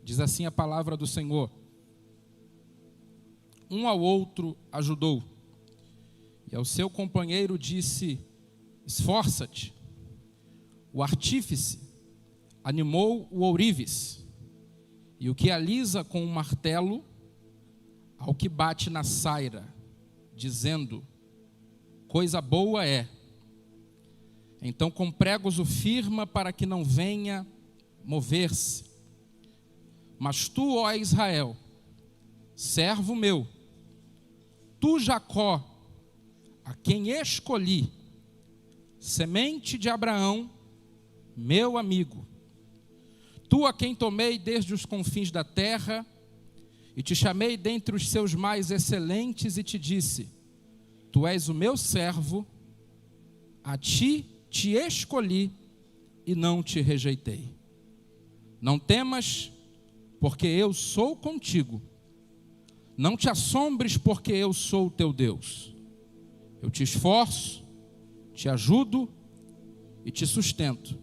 Diz assim a palavra do Senhor: um ao outro ajudou, e ao seu companheiro disse: esforça-te. O artífice animou o ourives, e o que alisa com um martelo, ao que bate na saira, dizendo: coisa boa é. Então com pregos o firma para que não venha mover-se. Mas tu, ó Israel, servo meu, tu, Jacó, a quem escolhi, semente de Abraão, meu amigo, tu a quem tomei desde os confins da terra, e te chamei dentre os seus mais excelentes, e te disse: tu és o meu servo, a ti te escolhi e não te rejeitei. Não temas, porque eu sou contigo. Não te assombres, porque eu sou o teu Deus. Eu te esforço, te ajudo e te sustento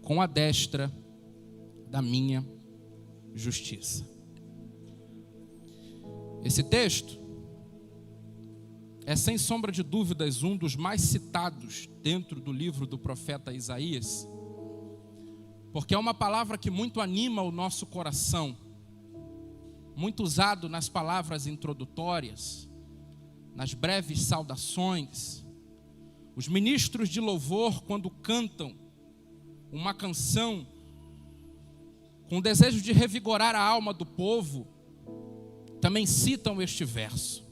com a destra da minha justiça. Esse texto é, sem sombra de dúvidas, um dos mais citados dentro do livro do profeta Isaías, porque é uma palavra que muito anima o nosso coração, muito usado nas palavras introdutórias, nas breves saudações. Os ministros de louvor, quando cantam uma canção com o desejo de revigorar a alma do povo, também citam este verso: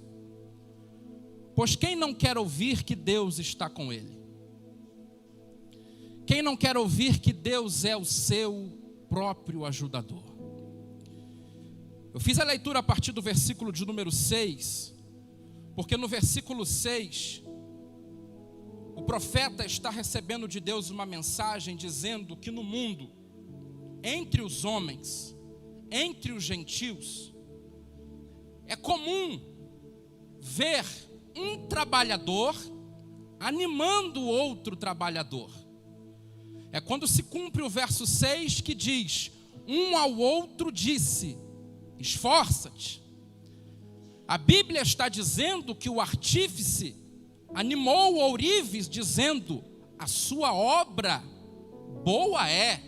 pois quem não quer ouvir que Deus está com ele? Quem não quer ouvir que Deus é o seu próprio ajudador? Eu fiz a leitura a partir do versículo de número 6, porque no versículo 6, o profeta está recebendo de Deus uma mensagem dizendo que no mundo, entre os homens, entre os gentios, é comum ver um trabalhador animando o outro trabalhador. É quando se cumpre o verso 6 que diz: um ao outro disse: esforça-te. A Bíblia está dizendo que o artífice animou o ourives, dizendo: a sua obra boa é.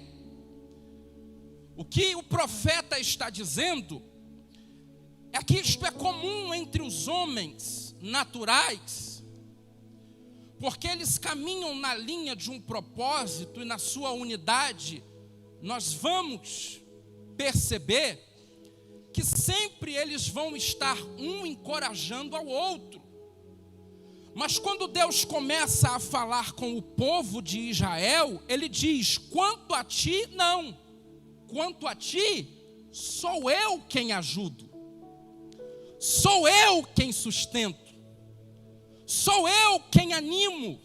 O que o profeta está dizendo é que isto é comum entre os homens naturais, porque eles caminham na linha de um propósito, e na sua unidade nós vamos perceber que sempre eles vão estar um encorajando ao outro. Mas quando Deus começa a falar com o povo de Israel, ele diz: quanto a ti, não. Quanto a ti, sou eu quem ajudo. Sou eu quem sustento. Sou eu quem animo.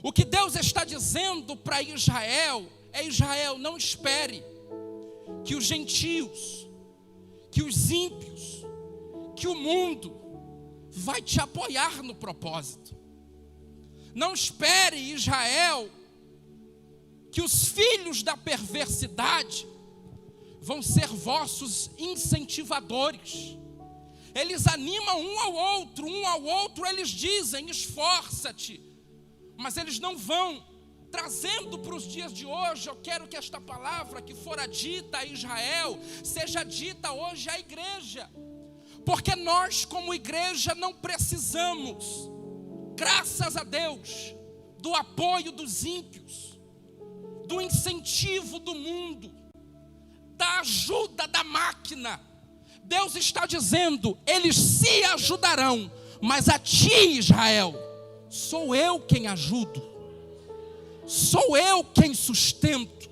O que Deus está dizendo para Israel é: Israel, não espere que os gentios, que os ímpios, que o mundo vai te apoiar no propósito. Não espere, Israel, que os filhos da perversidade vão ser vossos incentivadores. Eles animam um ao outro eles dizem: esforça-te. Mas eles não vão trazendo para os dias de hoje. Eu quero que esta palavra que fora dita a Israel seja dita hoje à igreja, porque nós como igreja não precisamos, graças a Deus, do apoio dos ímpios, do incentivo do mundo, da ajuda da máquina. Deus está dizendo: eles se ajudarão, mas a ti, Israel, sou eu quem ajudo, sou eu quem sustento,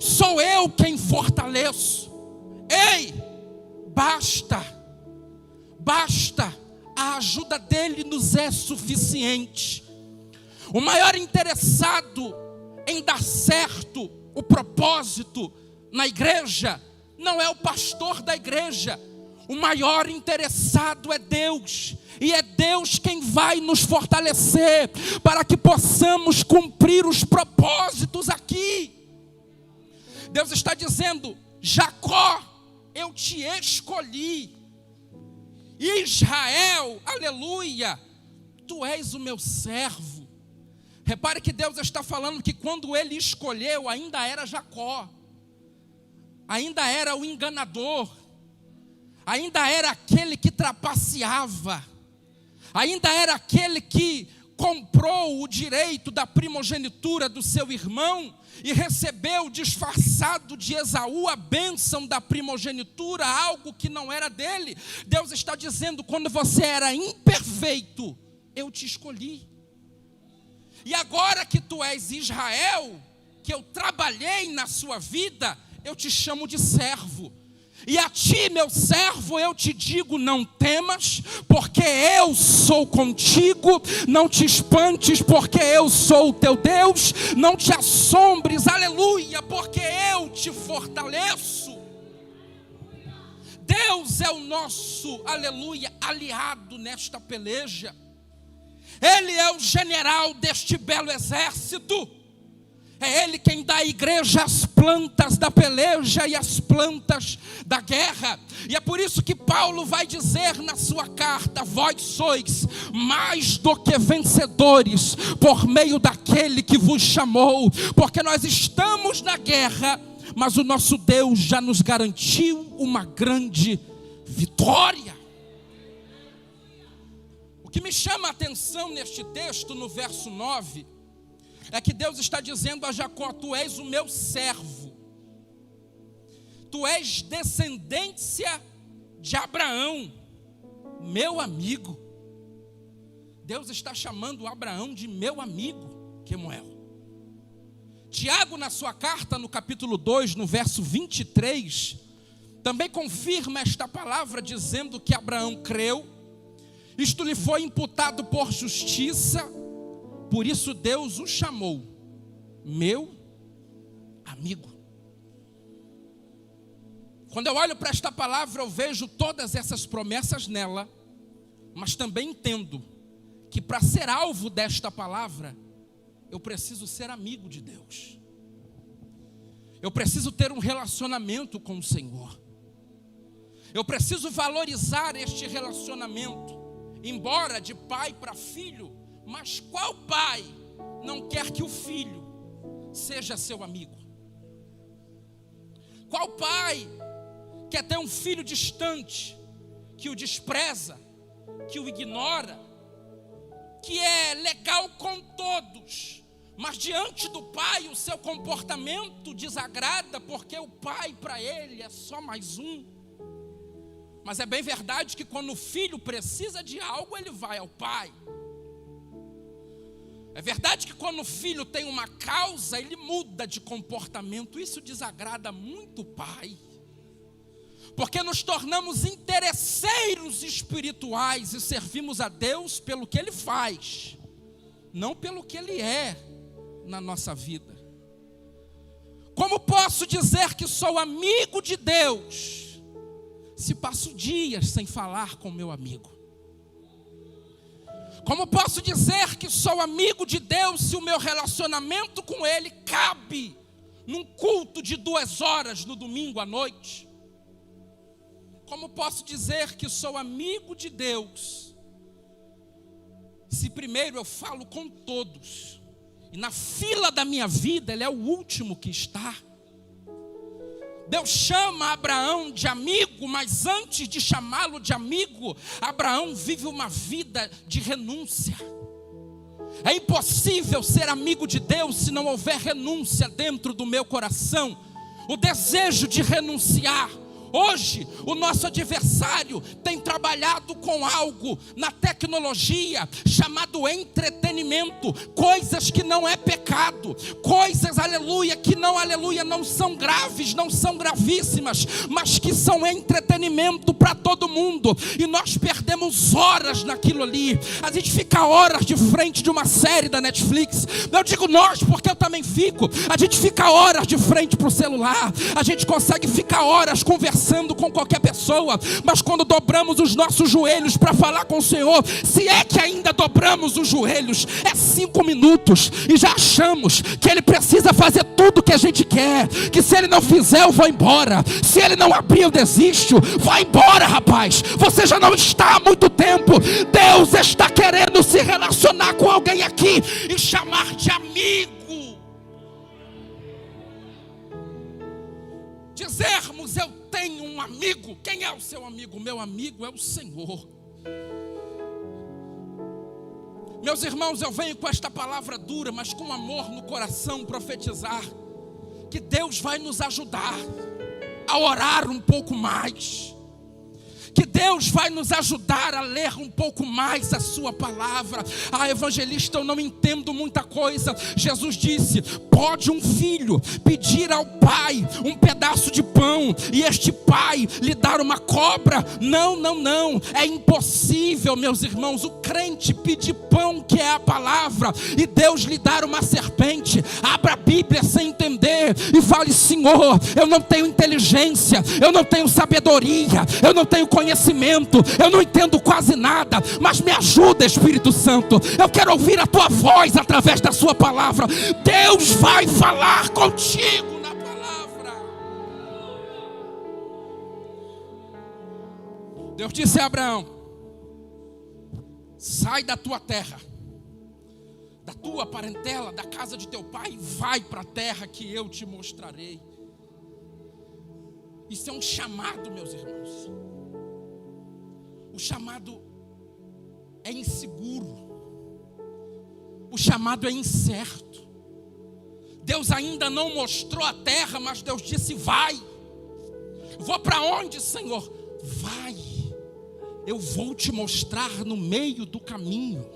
sou eu quem fortaleço. Ei, basta, a ajuda dele nos é suficiente. O maior interessado em dar certo o propósito na igreja não é o pastor da igreja. O maior interessado é Deus, e é Deus quem vai nos fortalecer para que possamos cumprir os propósitos aqui. Deus está dizendo: Jacó, eu te escolhi. Israel, aleluia, tu és o meu servo. Repare que Deus está falando que quando ele escolheu, ainda era Jacó, ainda era o enganador, ainda era aquele que trapaceava, ainda era aquele que comprou o direito da primogenitura do seu irmão e recebeu disfarçado de Esaú a bênção da primogenitura, algo que não era dele. Deus está dizendo: quando você era imperfeito, eu te escolhi. E agora que tu és Israel, que eu trabalhei na sua vida, eu te chamo de servo. E a ti, meu servo, eu te digo: não temas, porque eu sou contigo. Não te espantes, porque eu sou o teu Deus. Não te assombres, aleluia, porque eu te fortaleço. Deus é o nosso, aleluia, aliado nesta peleja. Ele é o general deste belo exército. É Ele quem dá à igreja as plantas da peleja e as plantas da guerra. E é por isso que Paulo vai dizer na sua carta: vós sois mais do que vencedores por meio daquele que vos chamou. Porque nós estamos na guerra, mas o nosso Deus já nos garantiu uma grande vitória. O que me chama a atenção neste texto, no verso 9, é que Deus está dizendo a Jacó: tu és o meu servo, tu és descendência de Abraão, meu amigo. Deus está chamando Abraão de meu amigo, Quemuel. Tiago, na sua carta, no capítulo 2, no verso 23, também confirma esta palavra, dizendo que Abraão creu, isto lhe foi imputado por justiça, por isso Deus o chamou meu amigo. Quando eu olho para esta palavra, eu vejo todas essas promessas nela, mas também entendo que para ser alvo desta palavra, eu preciso ser amigo de Deus. Eu preciso ter um relacionamento com o Senhor. Eu preciso valorizar este relacionamento, embora de pai para filho. Mas qual pai não quer que o filho seja seu amigo? Qual pai quer ter um filho distante, que o despreza, que o ignora, que é legal com todos, mas diante do pai o seu comportamento desagrada, porque o pai para ele é só mais um? Mas é bem verdade que quando o filho precisa de algo, ele vai ao pai. É verdade que quando o filho tem uma causa, ele muda de comportamento. Isso desagrada muito o pai, porque nos tornamos interesseiros espirituais e servimos a Deus pelo que Ele faz, não pelo que Ele é na nossa vida. Como posso dizer que sou amigo de Deus se passo dias sem falar com meu amigo? Como posso dizer que sou amigo de Deus se o meu relacionamento com Ele cabe num culto de 2 horas no domingo à noite? Como posso dizer que sou amigo de Deus se primeiro eu falo com todos e na fila da minha vida Ele é o último que está? Deus chama Abraão de amigo, mas antes de chamá-lo de amigo, Abraão vive uma vida de renúncia. É impossível ser amigo de Deus se não houver renúncia dentro do meu coração. O desejo de renunciar. Hoje, o nosso adversário tem trabalhado com algo na tecnologia chamado entretenimento, coisas que não é pecado, coisas, aleluia, que não, aleluia, não são graves, não são gravíssimas, mas que são entretenimento para todo mundo, e nós perdemos horas naquilo ali. A gente fica horas de frente de uma série da Netflix. Eu digo nós porque eu também fico. A gente fica horas de frente para o celular, a gente consegue ficar horas conversando conversando com qualquer pessoa, mas quando dobramos os nossos joelhos para falar com o Senhor, se é que ainda dobramos os joelhos, é 5 minutos e já achamos que Ele precisa fazer tudo que a gente quer, que se Ele não fizer eu vou embora, se Ele não abrir eu desisto. Vai embora, rapaz, você já não está há muito tempo. Deus está querendo se relacionar com alguém aqui e chamar de amigo. Dizermos eu tenho um amigo. Quem é o seu amigo? Meu amigo é o Senhor. Meus irmãos, eu venho com esta palavra dura, mas com amor no coração, profetizar que Deus vai nos ajudar a orar um pouco mais, que Deus vai nos ajudar a ler um pouco mais a sua palavra. Evangelista, eu não entendo muita coisa. Jesus disse: pode um filho pedir ao pai um pedaço de pão e este pai lhe dar uma cobra? Não, é impossível, meus irmãos, o crente pedir pão, que é a palavra, e Deus lhe dar uma serpente. Abra a Bíblia sem entender e fale: Senhor, eu não tenho inteligência, eu não tenho sabedoria, eu não tenho conhecimento, eu não entendo quase nada, mas me ajuda, Espírito Santo. Eu quero ouvir a tua voz através da sua palavra. Deus vai falar contigo na palavra. Deus disse a Abraão: sai da tua terra, da tua parentela, da casa de teu pai, e vai para a terra que eu te mostrarei. Isso é um chamado, meus irmãos. O chamado é inseguro. O chamado é incerto. Deus ainda não mostrou a terra, mas Deus disse: vai. Vou para onde, Senhor? Vai. Eu vou te mostrar no meio do caminho.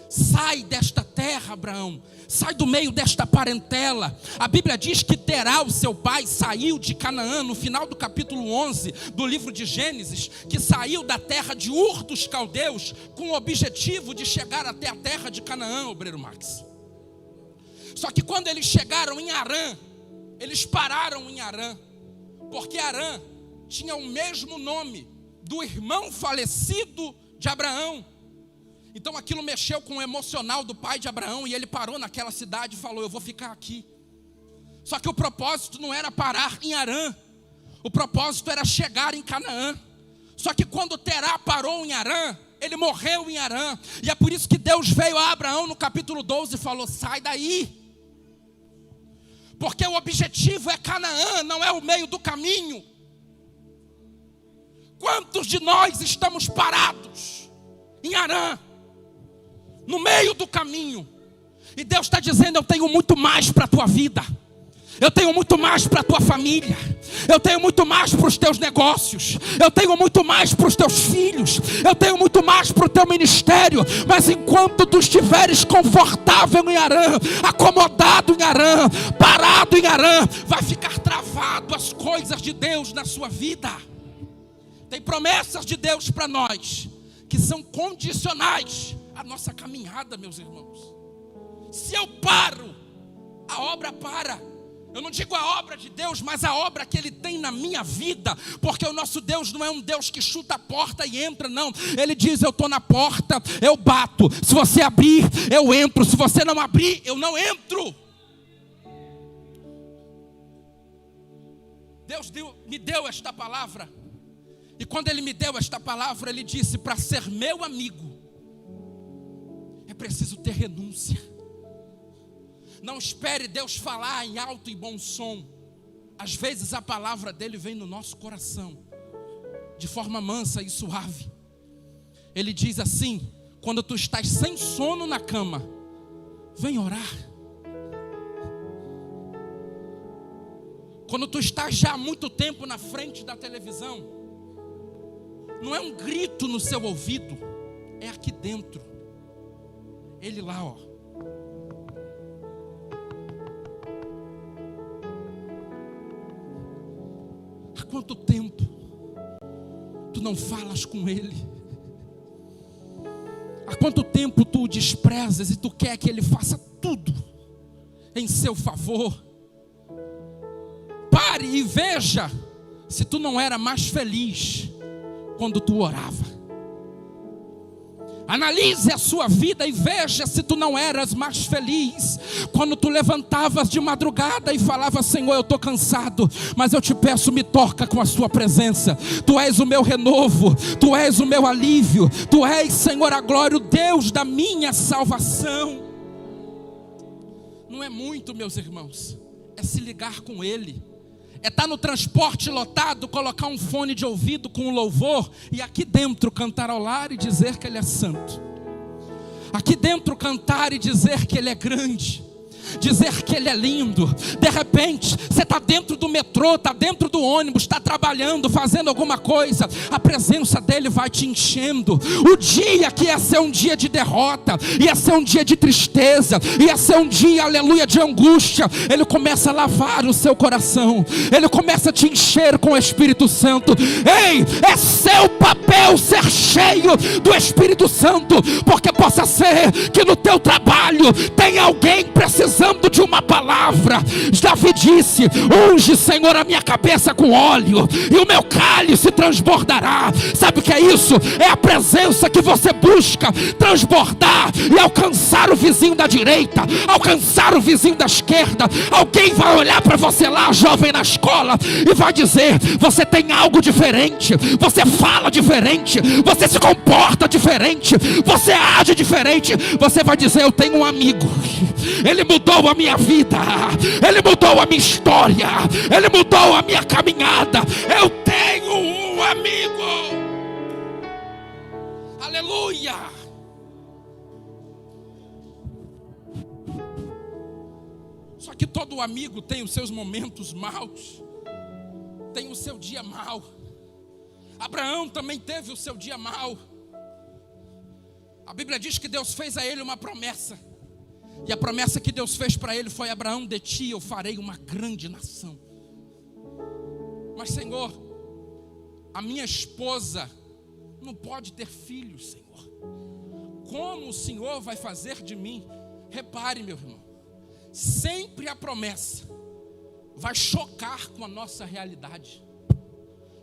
Sai desta terra, Abraão. Sai do meio desta parentela. A Bíblia diz que Terá, o seu pai, saiu de Canaã, no final do capítulo 11 do livro de Gênesis, que saiu da terra de Ur dos Caldeus com o objetivo de chegar até a terra de Canaã, obreiro Max. Só que quando eles chegaram em Harã, eles pararam em Harã, porque Harã tinha o mesmo nome do irmão falecido de Abraão. Então aquilo mexeu com o emocional do pai de Abraão, e ele parou naquela cidade e falou: eu vou ficar aqui. Só que o propósito não era parar em Harã, o propósito era chegar em Canaã. Só que quando Terá parou em Harã, ele morreu em Harã. E é por isso que Deus veio a Abraão no capítulo 12 e falou: sai daí, porque o objetivo é Canaã, não é o meio do caminho. Quantos de nós estamos parados em Harã, no meio do caminho, e Deus está dizendo: eu tenho muito mais para a tua vida, eu tenho muito mais para a tua família, eu tenho muito mais para os teus negócios, eu tenho muito mais para os teus filhos, eu tenho muito mais para o teu ministério. Mas enquanto tu estiveres confortável em Harã, acomodado em Harã, parado em Harã, vai ficar travado as coisas de Deus na sua vida. Tem promessas de Deus para nós que são condicionais à nossa caminhada, meus irmãos. Se eu paro, a obra para. Eu não digo a obra de Deus, mas a obra que Ele tem na minha vida. Porque o nosso Deus não é um Deus que chuta a porta e entra, não. Ele diz: eu estou na porta, eu bato. Se você abrir, eu entro. Se você não abrir, eu não entro. Deus me deu esta palavra. E quando Ele me deu esta palavra, Ele disse: para ser meu amigo, é preciso ter renúncia. Não espere Deus falar em alto e bom som. Às vezes a palavra dele vem no nosso coração, de forma mansa e suave. Ele diz assim: quando tu estás sem sono na cama, vem orar. Quando tu estás já há muito tempo na frente da televisão, não é um grito no seu ouvido, é aqui dentro. Ele lá, ó. Há quanto tempo tu não falas com Ele? Há quanto tempo tu o desprezas e tu quer que Ele faça tudo em seu favor? Pare e veja se tu não era mais feliz quando tu orava. Analise a sua vida e veja se tu não eras mais feliz quando tu levantavas de madrugada e falava: Senhor, eu estou cansado, mas eu te peço, me toca com a sua presença. Tu és o meu renovo, tu és o meu alívio, tu és, Senhor, a glória, o Deus da minha salvação. Não é muito, meus irmãos, é se ligar com Ele. É estar no transporte lotado, colocar um fone de ouvido com um louvor e aqui dentro cantarolar e dizer que Ele é santo. Aqui dentro cantar e dizer que Ele é grande, dizer que Ele é lindo. De repente, você está dentro do metrô, está dentro do ônibus, está trabalhando, fazendo alguma coisa, a presença dEle vai te enchendo. O dia que ia ser um dia de derrota, ia ser um dia de tristeza, ia ser um dia, aleluia, de angústia, Ele começa a lavar o seu coração, Ele começa a te encher com o Espírito Santo. Ei, é seu papel ser cheio do Espírito Santo, porque possa ser que no teu trabalho tenha alguém precisando de uma palavra. Davi disse: unge, Senhor, a minha cabeça com óleo e o meu cálice transbordará. Sabe o que é isso? É a presença que você busca transbordar e alcançar o vizinho da direita, alcançar o vizinho da esquerda. Alguém vai olhar para você lá, jovem na escola, e vai dizer: você tem algo diferente, você fala diferente, você se comporta diferente, você age diferente. Você vai dizer: eu tenho um amigo, ele mudou a minha vida, Ele mudou a minha história, Ele mudou a minha caminhada. Eu tenho um amigo. Aleluia. Só que todo amigo tem os seus momentos maus, tem o seu dia mau. Abraão também teve o seu dia mau. A Bíblia diz que Deus fez a ele uma promessa. E a promessa que Deus fez para ele foi: Abraão, de ti eu farei uma grande nação. Mas, Senhor, a minha esposa não pode ter filhos, Senhor. Como o Senhor vai fazer de mim? Repare, meu irmão, sempre a promessa vai chocar com a nossa realidade.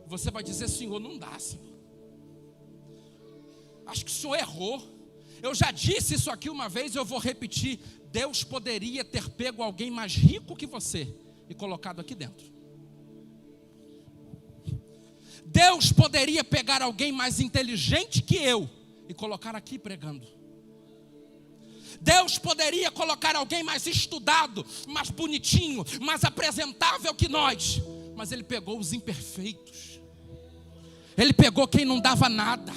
Você vai dizer: Senhor, não dá, Senhor. Acho que o Senhor errou. Eu já disse isso aqui uma vez, eu vou repetir. Deus poderia ter pego alguém mais rico que você e colocado aqui dentro. Deus poderia pegar alguém mais inteligente que eu e colocar aqui pregando. Deus poderia colocar alguém mais estudado, mais bonitinho, mais apresentável que nós. Mas Ele pegou os imperfeitos. Ele pegou quem não dava nada.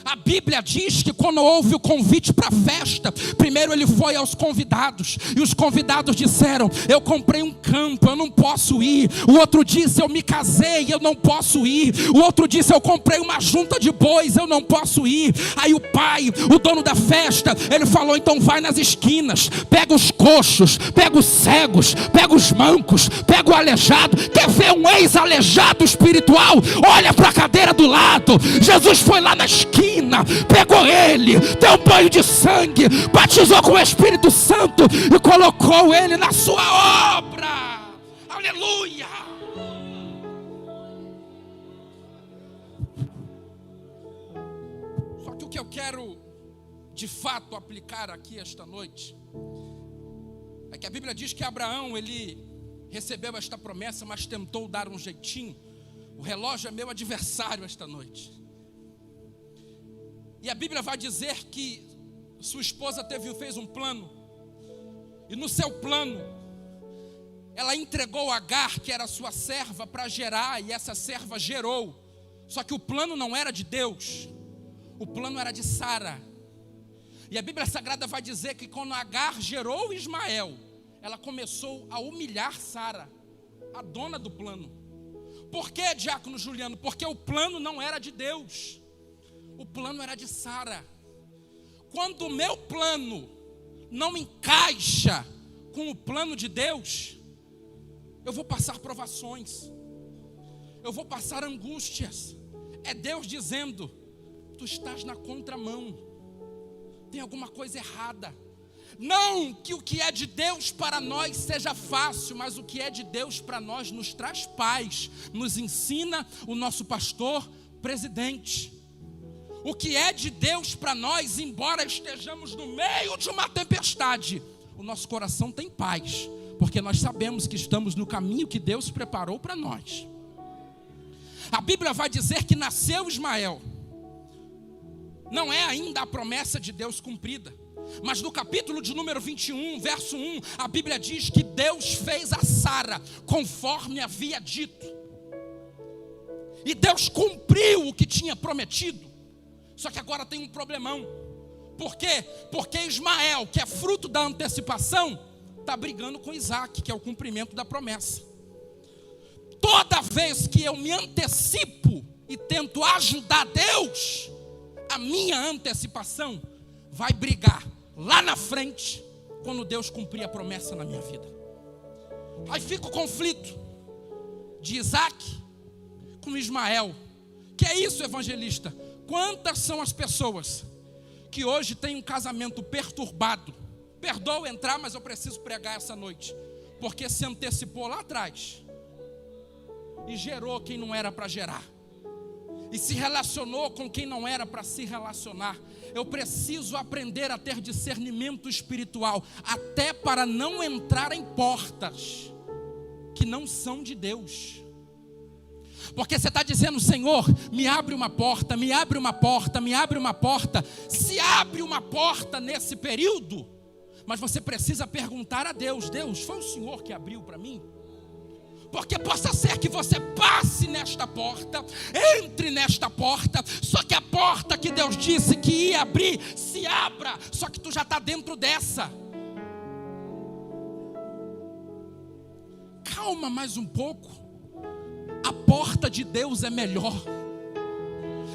A Bíblia diz que quando houve o convite para a festa, primeiro ele foi aos convidados, e os convidados disseram: eu comprei um campo, eu não posso ir. O outro disse: eu me casei, eu não posso ir. O outro disse: eu comprei uma junta de bois, eu não posso ir. Aí o pai, o dono da festa, ele falou: então vai nas esquinas, pega os coxos, pega os cegos, pega os mancos, pega o aleijado. Quer ver um ex-aleijado espiritual? Olha para a cadeira do lado. Jesus foi lá na esquina, pegou ele, deu um banho de sangue, batizou com o Espírito Santo e colocou ele na sua obra. Aleluia. Só que o que eu quero de fato aplicar aqui esta noite é que a Bíblia diz que Abraão, ele recebeu esta promessa, mas tentou dar um jeitinho. O relógio é meu adversário esta noite. E a Bíblia vai dizer que sua esposa fez um plano. E no seu plano, ela entregou Agar, que era sua serva, para gerar. E essa serva gerou. Só que o plano não era de Deus. O plano era de Sara. E a Bíblia Sagrada vai dizer que quando Agar gerou Ismael, ela começou a humilhar Sara, a dona do plano. Por que, diácono Juliano? Porque o plano não era de Deus. O plano era de Sara. Quando o meu plano não encaixa com o plano de Deus, eu vou passar provações, eu vou passar angústias. É Deus dizendo: tu estás na contramão, tem alguma coisa errada. Não que o que é de Deus para nós seja fácil, mas o que é de Deus para nós nos traz paz, nos ensina o nosso pastor presidente. O que é de Deus para nós, embora estejamos no meio de uma tempestade, o nosso coração tem paz, porque nós sabemos que estamos no caminho que Deus preparou para nós. A Bíblia vai dizer que nasceu Ismael. Não é ainda a promessa de Deus cumprida, mas no capítulo de número 21, verso 1, a Bíblia diz que Deus fez a Sara conforme havia dito. E Deus cumpriu o que tinha prometido. Só que agora tem um problemão. Por quê? Porque Ismael, que é fruto da antecipação, está brigando com Isaac, que é o cumprimento da promessa. Toda vez que eu me antecipo e tento ajudar Deus, a minha antecipação vai brigar lá na frente, quando Deus cumprir a promessa na minha vida. Aí fica o conflito de Isaac com Ismael. Que é isso, evangelista? Quantas são as pessoas que hoje têm um casamento perturbado? Perdoa entrar, mas eu preciso pregar essa noite, porque se antecipou lá atrás e gerou quem não era para gerar, e se relacionou com quem não era para se relacionar. Eu preciso aprender a ter discernimento espiritual, até para não entrar em portas que não são de Deus. Porque você está dizendo: Senhor, me abre uma porta, me abre uma porta, me abre uma porta. Se abre uma porta nesse período, mas você precisa perguntar a Deus: Deus, foi o Senhor que abriu para mim? Porque possa ser que você passe nesta porta, entre nesta porta, só que a porta que Deus disse que ia abrir, se abra, só que tu já está dentro dessa. Calma mais um pouco. A porta de Deus é melhor.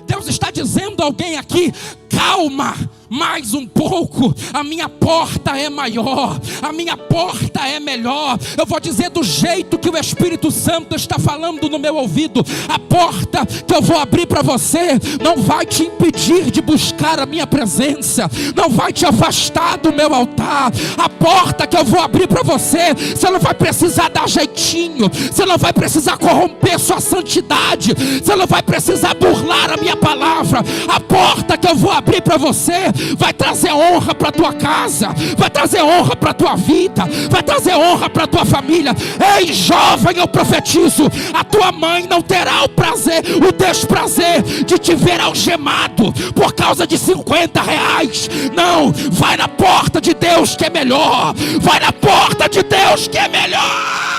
Deus está dizendo a alguém aqui: calma mais um pouco, a minha porta é maior, a minha porta é melhor. Eu vou dizer do jeito que o Espírito Santo está falando no meu ouvido. A porta que eu vou abrir para você não vai te impedir de buscar a minha presença, não vai te afastar do meu altar. A porta que eu vou abrir para você, você não vai precisar dar jeitinho, você não vai precisar corromper sua santidade, você não vai precisar burlar a minha palavra. A porta que eu vou abrir para você vai trazer honra para tua casa, vai trazer honra para tua vida, vai trazer honra para tua família. Ei, jovem, eu profetizo: a tua mãe não terá o prazer, o desprazer de te ver algemado por causa de 50 reais. Não, vai na porta de Deus que é melhor, vai na porta de Deus que é melhor.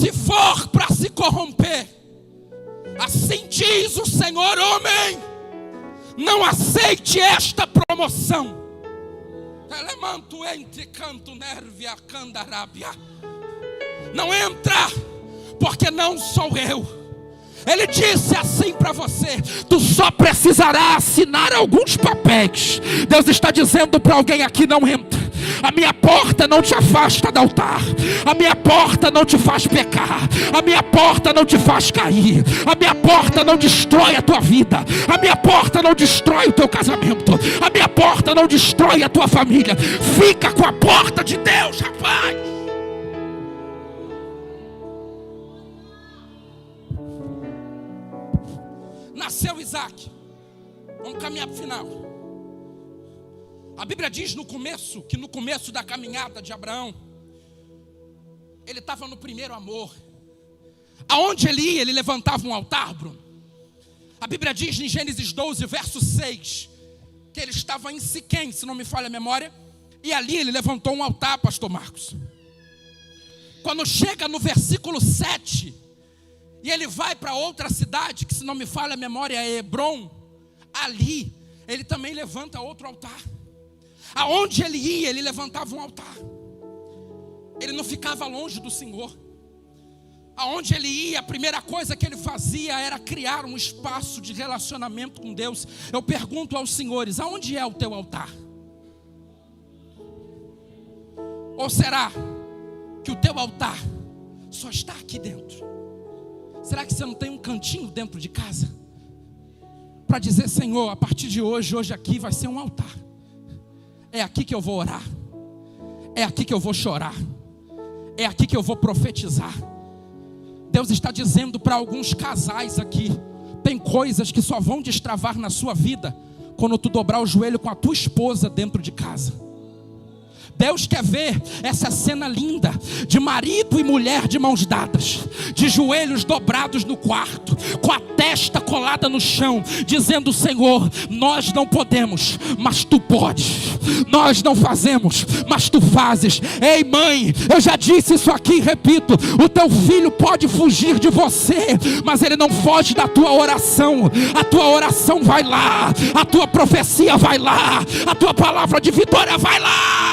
Se for para se corromper, assim diz o Senhor: homem, não aceite esta promoção. Elemanto entre canto nervia candarábia. Não entra, porque não sou eu. Ele disse assim para você: tu só precisará assinar alguns papéis. Deus está dizendo para alguém aqui: não entra. A minha porta não te afasta do altar, a minha porta não te faz pecar, a minha porta não te faz cair, a minha porta não destrói a tua vida, a minha porta não destrói o teu casamento, a minha porta não destrói a tua família. Fica com a porta de Deus, rapaz. Nasceu Isaac. Vamos caminhar para o final. A Bíblia diz no começo, que no começo da caminhada de Abraão, ele estava no primeiro amor. Aonde ele ia, ele levantava um altar, Bruno. A Bíblia diz em Gênesis 12, verso 6, que ele estava em Siquém, se não me falha a memória, e ali ele levantou um altar, pastor Marcos. Quando chega no versículo 7, e ele vai para outra cidade, que se não me falha a memória é Hebrom, ali ele também levanta outro altar. Aonde ele ia, ele levantava um altar. Ele não ficava longe do Senhor. Aonde ele ia, a primeira coisa que ele fazia era criar um espaço de relacionamento com Deus. Eu pergunto aos senhores: aonde é o teu altar? Ou será que o teu altar só está aqui dentro. Será que você não tem um cantinho dentro de casa? Para dizer, Senhor, a partir de hoje aqui vai ser um altar. É aqui que eu vou orar. É aqui que eu vou chorar. É aqui que eu vou profetizar. Deus está dizendo para alguns casais aqui: tem coisas que só vão destravar na sua vida quando tu dobrar o joelho com a tua esposa dentro de casa. Deus quer ver essa cena linda de marido e mulher de mãos dadas, de joelhos dobrados no quarto, com a testa colada no chão, dizendo: Senhor, nós não podemos, mas tu podes. Nós não fazemos, mas tu fazes. Ei, mãe, eu já disse isso aqui e repito: o teu filho pode fugir de você, mas ele não foge da tua oração. A tua oração vai lá, a tua profecia vai lá, a tua palavra de vitória vai lá.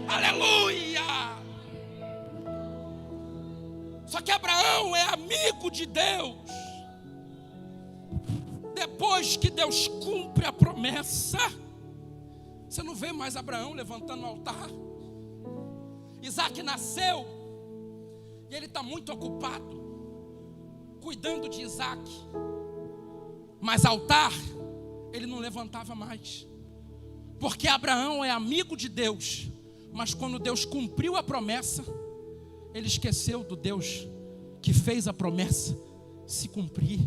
Aleluia! Só que Abraão é amigo de Deus. Depois que Deus cumpre a promessa, você não vê mais Abraão levantando o altar. Isaac nasceu e ele está muito ocupado cuidando de Isaac, mas altar ele não levantava mais, porque Abraão é amigo de Deus. Mas quando Deus cumpriu a promessa, ele esqueceu do Deus que fez a promessa se cumprir.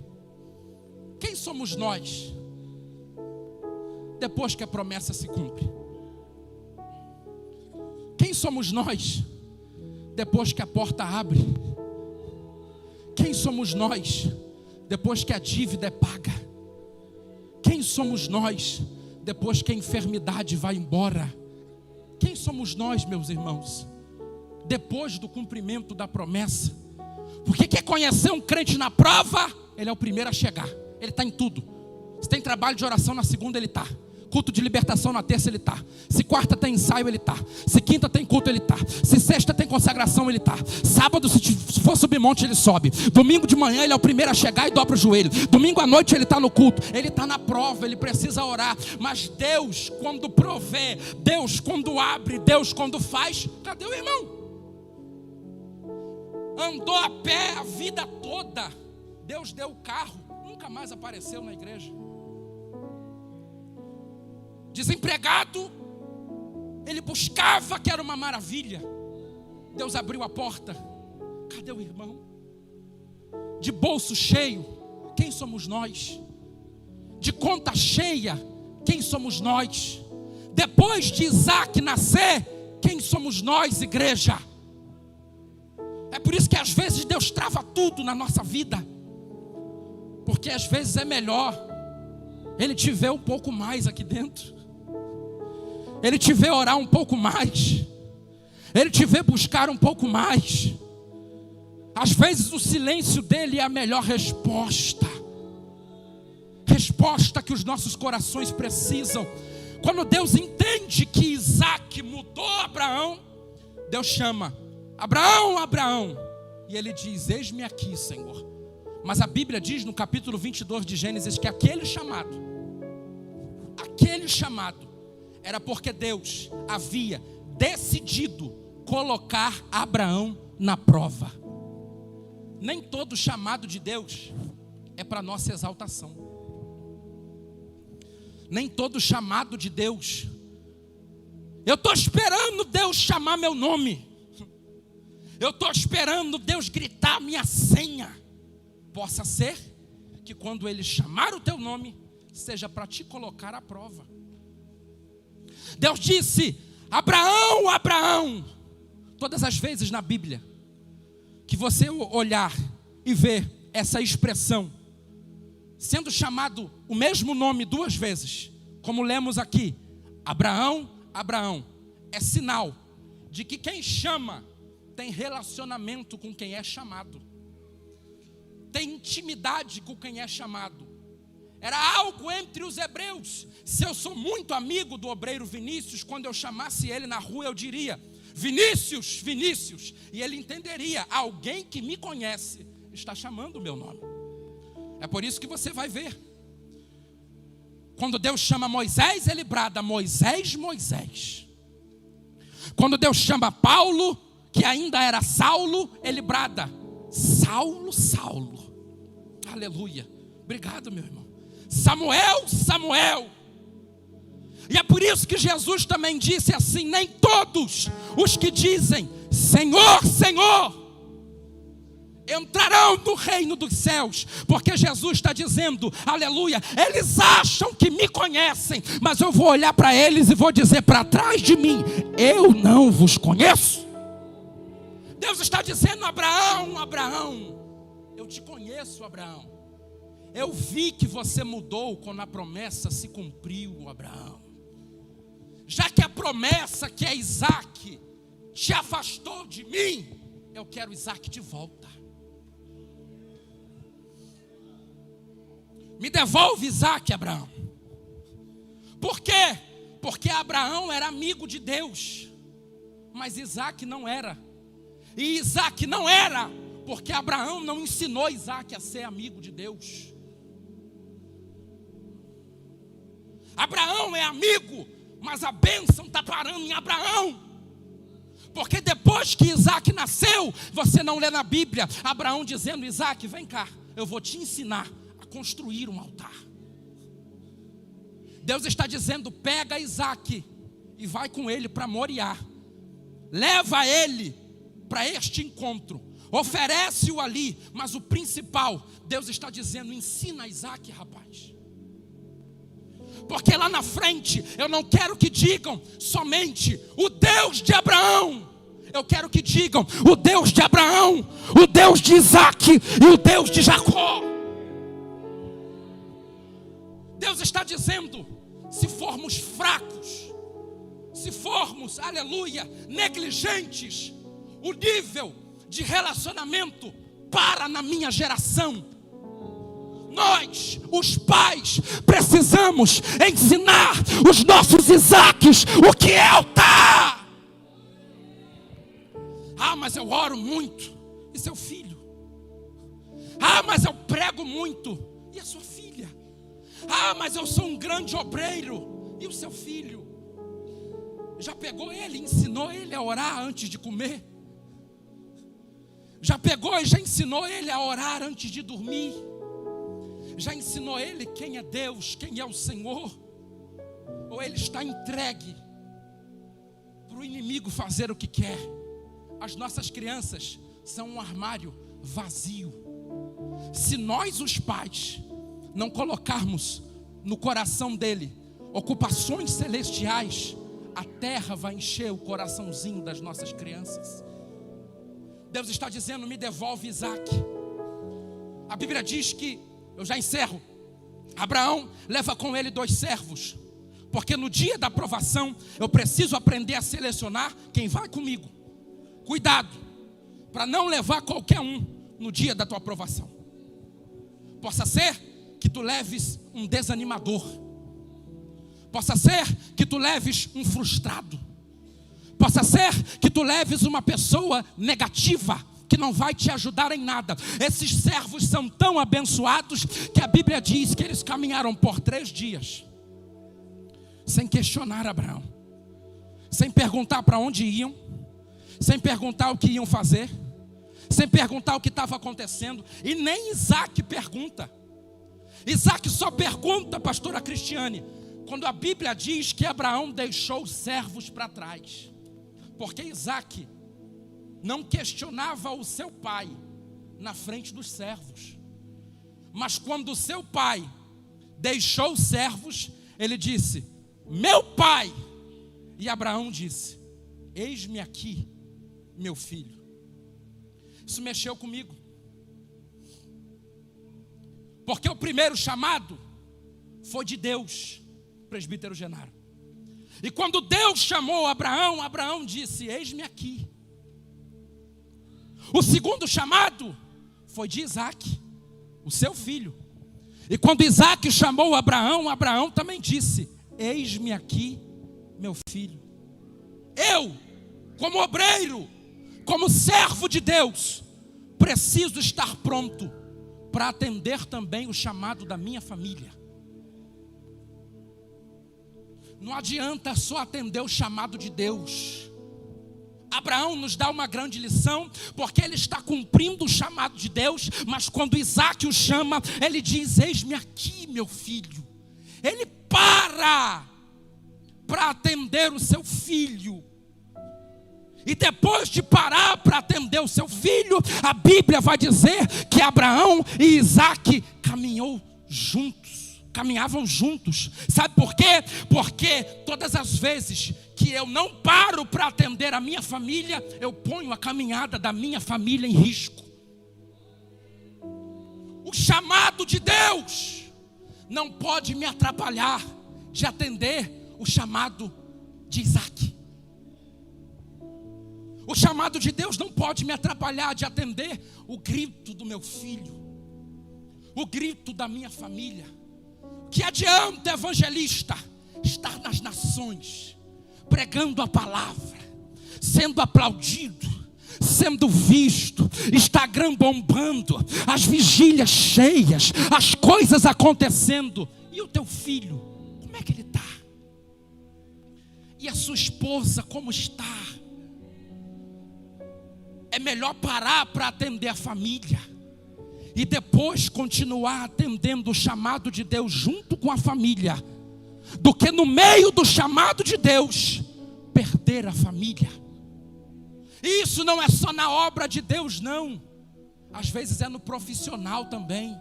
Quem somos nós depois que a promessa se cumpre? Quem somos nós depois que a porta abre? Quem somos nós depois que a dívida é paga? Quem somos nós depois que a enfermidade vai embora? Quem somos nós, meus irmãos, depois do cumprimento da promessa? Porque quer conhecer um crente na prova? Ele é o primeiro a chegar. Ele está em tudo. Se tem trabalho de oração na segunda, ele está. Culto de libertação na terça, ele está. Se quarta tem ensaio, ele está. Se quinta tem culto, ele está. Se sexta tem consagração, ele está. Sábado, se for subir monte, ele sobe. Domingo de manhã, ele é o primeiro a chegar e dobra o joelho. Domingo à noite, ele está no culto. Ele está na prova, ele precisa orar. Mas Deus, quando provê, Deus, quando abre, Deus, quando faz, cadê o irmão? Andou a pé a vida toda. Deus deu o carro, nunca mais apareceu na igreja. Desempregado, ele buscava, que era uma maravilha. Deus abriu a porta. Cadê o irmão? De bolso cheio, quem somos nós? De conta cheia, quem somos nós? Depois de Isaac nascer, quem somos nós, igreja? É por isso que às vezes Deus trava tudo na nossa vida, porque às vezes é melhor Ele te vê um pouco mais aqui dentro, Ele te vê orar um pouco mais, Ele te vê buscar um pouco mais. Às vezes o silêncio dele é a melhor resposta que os nossos corações precisam. Quando Deus entende que Isaac mudou Abraão, Deus chama: Abraão, Abraão. E ele diz: eis-me aqui, Senhor. Mas a Bíblia diz no capítulo 22 de Gênesis que aquele chamado era porque Deus havia decidido colocar Abraão na prova. Nem todo chamado de Deus é para nossa exaltação. Nem todo chamado de Deus, eu estou esperando Deus chamar meu nome, eu estou esperando Deus gritar minha senha. Possa ser que quando Ele chamar o teu nome, seja para te colocar à prova. Deus disse: Abraão, Abraão. Todas as vezes na Bíblia que você olhar e ver essa expressão sendo chamado o mesmo nome duas vezes, como lemos aqui, Abraão, Abraão, é sinal de que quem chama tem relacionamento com quem é chamado, tem intimidade com quem é chamado. Era algo entre os hebreus. Se eu sou muito amigo do obreiro Vinícius, quando eu chamasse ele na rua, eu diria: Vinícius, Vinícius. E ele entenderia: alguém que me conhece está chamando o meu nome. É por isso que você vai ver, quando Deus chama Moisés, ele brada: Moisés, Moisés. Quando Deus chama Paulo, que ainda era Saulo, ele brada: Saulo, Saulo. Aleluia. Obrigado, meu irmão. Samuel, Samuel. E é por isso que Jesus também disse assim: nem todos os que dizem Senhor, Senhor entrarão no reino dos céus. Porque Jesus está dizendo, aleluia, eles acham que me conhecem, mas eu vou olhar para eles e vou dizer para trás de mim: eu não vos conheço. Deus está dizendo: Abraão, Abraão, eu te conheço, Abraão. Eu vi que você mudou quando a promessa se cumpriu, Abraão. Já que a promessa, que é Isaac, te afastou de mim, eu quero Isaac de volta. Me devolve Isaac, Abraão. Por quê? Porque Abraão era amigo de Deus, mas Isaac não era. E Isaac não era porque Abraão não ensinou Isaac a ser amigo de Deus. Abraão é amigo, mas a bênção está parando em Abraão. Porque depois que Isaac nasceu, você não lê na Bíblia Abraão dizendo: Isaac, vem cá, eu vou te ensinar a construir um altar. Deus está dizendo: pega Isaac e vai com ele para Moriá. Leva ele para este encontro. Oferece-o ali. Mas o principal, Deus está dizendo: ensina Isaac, rapaz. Porque lá na frente, eu não quero que digam somente o Deus de Abraão. Eu quero que digam o Deus de Abraão, o Deus de Isaac e o Deus de Jacó. Deus está dizendo: se formos fracos, se formos, aleluia, negligentes, o nível de relacionamento para na minha geração. Nós, os pais, precisamos ensinar os nossos Isaques o que é altar. Ah, mas eu oro muito. E seu filho? Ah, mas eu prego muito. E a sua filha? Ah, mas eu sou um grande obreiro. E o seu filho? Já pegou ele, ensinou ele a orar antes de comer? Já pegou e já ensinou ele a orar antes de dormir? Já ensinou ele quem é Deus, quem é o Senhor? Ou ele está entregue para o inimigo fazer o que quer? As nossas crianças são um armário vazio. Se nós, os pais, não colocarmos no coração dele ocupações celestiais, a terra vai encher o coraçãozinho das nossas crianças. Deus está dizendo: me devolve Isaac. A Bíblia diz que, eu já encerro, Abraão leva com ele 2 servos, porque no dia da provação eu preciso aprender a selecionar quem vai comigo. Cuidado, para não levar qualquer um no dia da tua provação. Possa ser que tu leves um desanimador, possa ser que tu leves um frustrado, possa ser que tu leves uma pessoa negativa, que não vai te ajudar em nada. Esses servos são tão abençoados que a Bíblia diz que eles caminharam por 3 dias sem questionar Abraão, sem perguntar para onde iam, sem perguntar o que iam fazer, sem perguntar o que estava acontecendo. E nem Isaac pergunta. Isaac só pergunta, pastora Cristiane, quando a Bíblia diz que Abraão deixou os servos para trás. Porque Isaac não questionava o seu pai na frente dos servos. Mas quando o seu pai deixou os servos, ele disse: meu pai. E Abraão disse: eis-me aqui, meu filho. Isso mexeu comigo. Porque o primeiro chamado foi de Deus, presbítero Genaro. E quando Deus chamou Abraão, Abraão disse: eis-me aqui. O segundo chamado foi de Isaac, o seu filho. E quando Isaac chamou Abraão, Abraão também disse: eis-me aqui, meu filho. Eu, como obreiro, como servo de Deus, preciso estar pronto para atender também o chamado da minha família. Não adianta só atender o chamado de Deus. Abraão nos dá uma grande lição, porque ele está cumprindo o chamado de Deus, mas quando Isaque o chama, ele diz: eis-me aqui, meu filho. Ele para atender o seu filho. E depois de parar para atender o seu filho, a Bíblia vai dizer que Abraão e Isaque caminhavam juntos. Sabe por quê? Porque todas as vezes que eu não paro para atender a minha família, eu ponho a caminhada da minha família em risco. O chamado de Deus não pode me atrapalhar de atender o chamado de Isaque. O chamado de Deus não pode me atrapalhar de atender o grito do meu filho, o grito da minha família. Que adianta, evangelista, estar nas nações, pregando a palavra, sendo aplaudido, sendo visto, Instagram bombando, as vigílias cheias, as coisas acontecendo, e o teu filho, como é que ele está? E a sua esposa, como está? É melhor parar para atender a família e depois continuar atendendo o chamado de Deus junto com a família, do que no meio do chamado de Deus perder a família. E isso não é só na obra de Deus, não. Às vezes é no profissional também.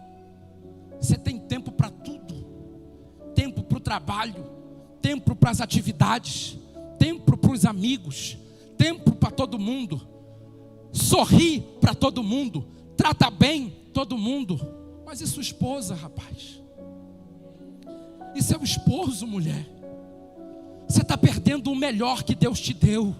Você tem tempo para tudo. Tempo para o trabalho, tempo para as atividades, tempo para os amigos, tempo para todo mundo. Sorri para todo mundo, trata bem todo mundo. Mas e sua esposa, rapaz? E seu esposo, mulher? Você está perdendo o melhor que Deus te deu.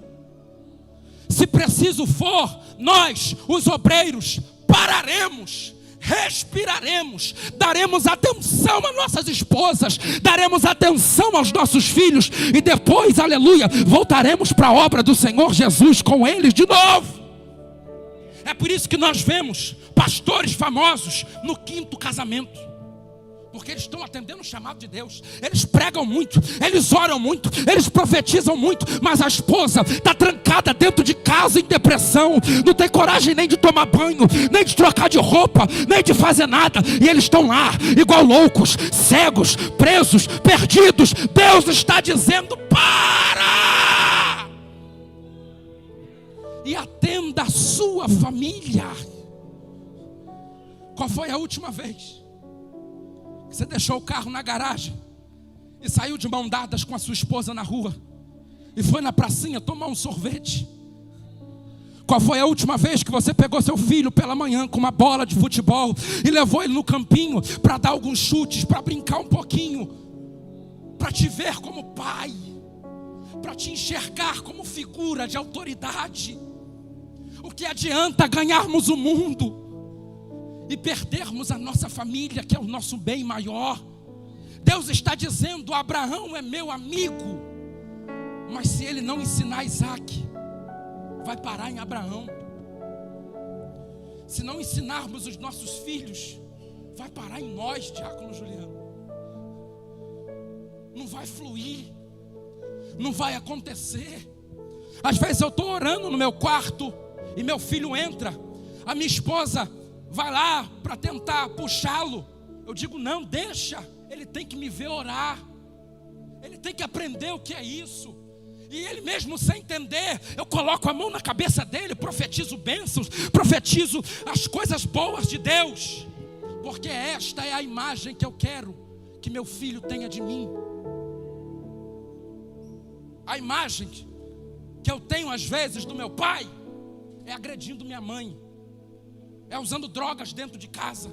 Se preciso for, nós, os obreiros, pararemos, respiraremos, daremos atenção às nossas esposas, daremos atenção aos nossos filhos, e depois, aleluia, voltaremos para a obra do Senhor Jesus com eles de novo. É por isso que nós vemos pastores famosos no 5º casamento, porque eles estão atendendo o chamado de Deus. Eles pregam muito, eles oram muito, eles profetizam muito, mas a esposa está trancada dentro de casa em depressão, não tem coragem nem de tomar banho, nem de trocar de roupa, nem de fazer nada, e eles estão lá igual loucos, cegos, presos, perdidos. Deus está dizendo: para! E atenda a sua família. Qual foi a última vez que você deixou o carro na garagem e saiu de mão dadas com a sua esposa na rua e foi na pracinha tomar um sorvete? Qual foi a última vez que você pegou seu filho pela manhã com uma bola de futebol e levou ele no campinho para dar alguns chutes, para brincar um pouquinho, para te ver como pai, para te enxergar como figura de autoridade? O que adianta ganharmos o mundo e perdermos a nossa família, que é o nosso bem maior? Deus está dizendo: Abraão é meu amigo, mas se ele não ensinar Isaque, vai parar em Abraão. Se não ensinarmos os nossos filhos, vai parar em nós, diácono Juliano. Não vai fluir, não vai acontecer. Às vezes eu estou orando no meu quarto e meu filho entra, a minha esposa vai lá para tentar puxá-lo. Eu digo: não, deixa, ele tem que me ver orar, ele tem que aprender o que é isso. E ele mesmo sem entender, eu coloco a mão na cabeça dele, profetizo bênçãos, profetizo as coisas boas de Deus, porque esta é a imagem que eu quero que meu filho tenha de mim. A imagem que eu tenho às vezes do meu pai é agredindo minha mãe, é usando drogas dentro de casa,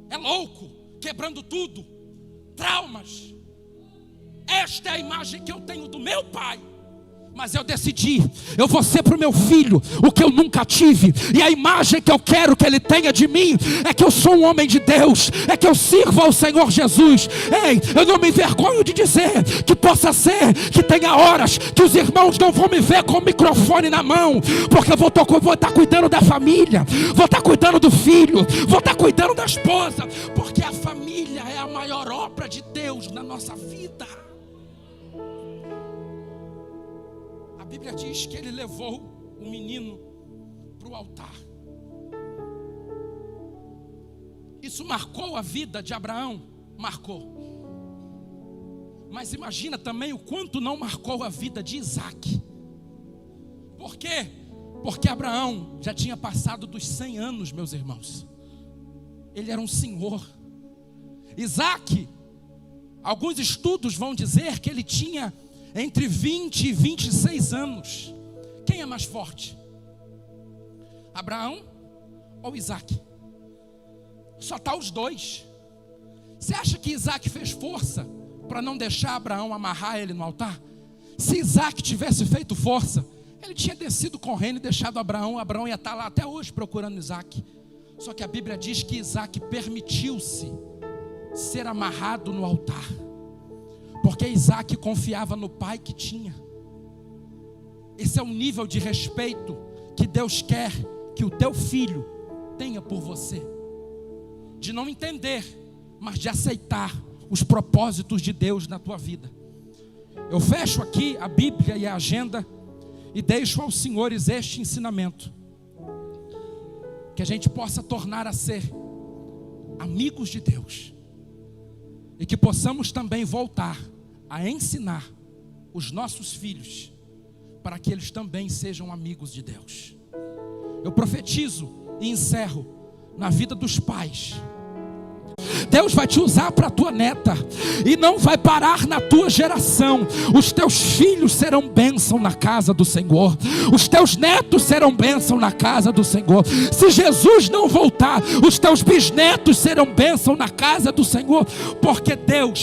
é louco, quebrando tudo, traumas. Esta é a imagem que eu tenho do meu pai. Mas eu decidi, eu vou ser para o meu filho o que eu nunca tive. E a imagem que eu quero que ele tenha de mim é que eu sou um homem de Deus, é que eu sirvo ao Senhor Jesus. Ei, eu não me envergonho de dizer que possa ser que tenha horas que os irmãos não vão me ver com o microfone na mão, porque eu vou estar cuidando da família, vou estar cuidando do filho, vou estar cuidando da esposa, porque a família é a maior obra de Deus na nossa vida. A Bíblia diz que ele levou o menino para o altar. Isso marcou a vida de Abraão? Marcou. Mas imagina também o quanto não marcou a vida de Isaac. Por quê? Porque Abraão já tinha passado dos 100 anos, meus irmãos. Ele era um senhor. Isaac, alguns estudos vão dizer que ele tinha entre 20 e 26 anos. Quem é mais forte? Abraão ou Isaac? Só está os dois. Você acha que Isaac fez força para não deixar Abraão amarrar ele no altar? Se Isaac tivesse feito força, ele tinha descido correndo e deixado Abraão. Abraão ia estar lá até hoje procurando Isaac. Só que a Bíblia diz que Isaac permitiu-se ser amarrado no altar, porque Isaac confiava no pai que tinha. Esse é o nível de respeito que Deus quer que o teu filho tenha por você. De não entender, mas de aceitar os propósitos de Deus na tua vida. Eu fecho aqui a Bíblia e a agenda e deixo aos senhores este ensinamento, que a gente possa tornar a ser amigos de Deus, e que possamos também voltar a ensinar os nossos filhos, para que eles também sejam amigos de Deus. Eu profetizo e encerro na vida dos pais. Deus vai te usar para a tua neta, e não vai parar na tua geração. Os teus filhos serão bênção na casa do Senhor, os teus netos serão bênção na casa do Senhor. Se Jesus não voltar, os teus bisnetos serão bênção na casa do Senhor, porque Deus